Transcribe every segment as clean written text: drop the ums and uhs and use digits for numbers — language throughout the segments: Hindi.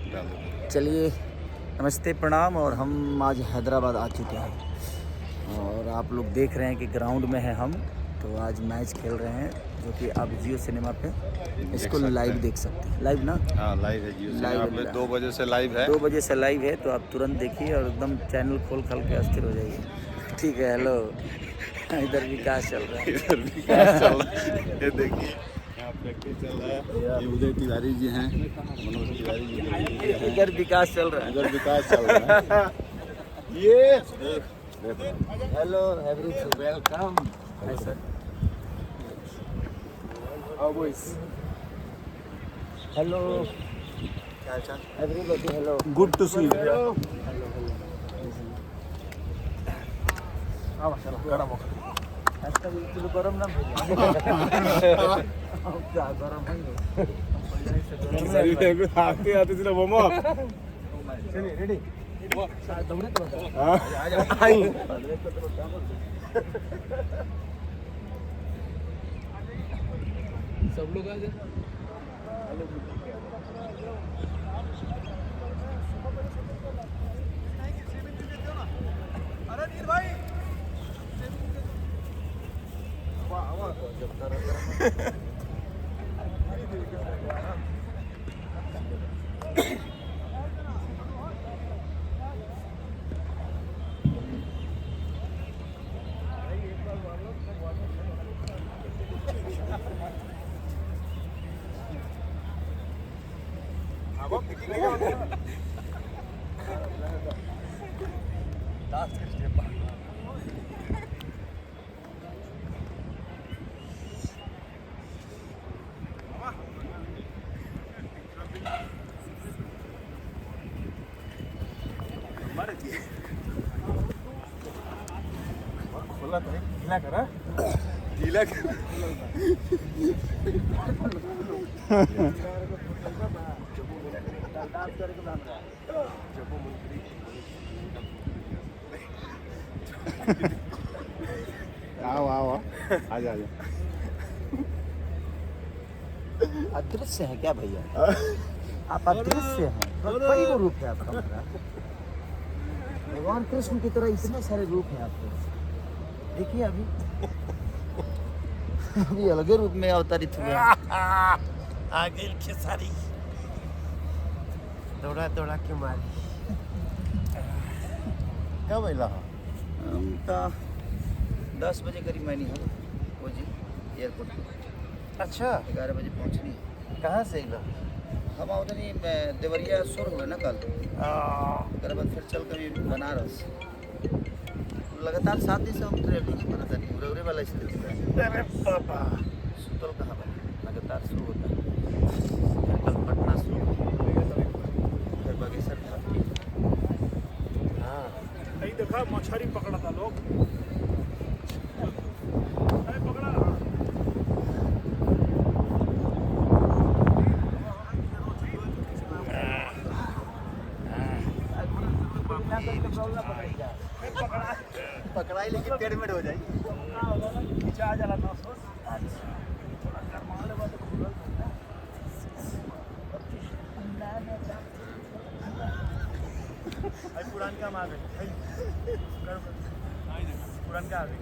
चलिए नमस्ते प्रणाम। और हम आज हैदराबाद आ चुके हैं और आप लोग देख रहे हैं कि ग्राउंड में है हम। तो आज मैच खेल रहे हैं जो कि आप जियो सिनेमा पे इसको लाइव देख सकते हैं। लाइव ना? हाँ लाइव है जियो सिनेमा पे 2 बजे से लाइव है। 2 बजे से लाइव है, तो आप तुरंत देखिए और एकदम चैनल खोल के अस्थिर हो जाइए। ठीक है। हेलो, इधर विकास चल रहा है। इधर विकास चल रहा है, ये देखिए यहाँ प्रैक्टिस चल रहा है। ये उदय तिवारी जी हैं, मनोज तिवारी जी हैं। इधर विकास चल रहा है। इधर विकास चल रहा है। ये hello everyone, welcome. Hello everybody, hello, good to see you. गरम ना आते आते सिर्फ मोमो रेडी सब लोग आ जाए। गीला आओ आओ आ जा। अदृश्य है क्या भैया? आप अदृश्य हैं। कई वो रूप है आपका। भगवान कृष्ण की तरह इतने सारे रूप हैं आपके। देखिए अभी अभी अलग रूप में अवतरित हुए आगे खेसारी दौड़ा के मारी। क्या बैला हम तो 10 बजे करीब मैंने वो जी एयरपोर्ट पे। अच्छा 11 बजे पहुँचनी है। कहाँ से इला हम उधर ही देवरिया शुरू हुए ना कल। उसके बाद फिर चल कभी बनारस। लगातार 7 दिन से हम ट्रेवलिंग ही करते हैं। उरे वाला स्थिति है। अरे पापा सुतल कहाँ बना, लगातार शुरू होता है। फिर कल पटना शुरू, फिर बागेश्वर घाटी। हाँ नहीं देखा मछली पकड़ा था लोग। अरे पकड़ा पकड़ाई लेकिन पेड़ में हो जाए। खिंचा जाला था पुरान का आ गई। पुरान का आ गई।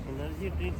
Energy drink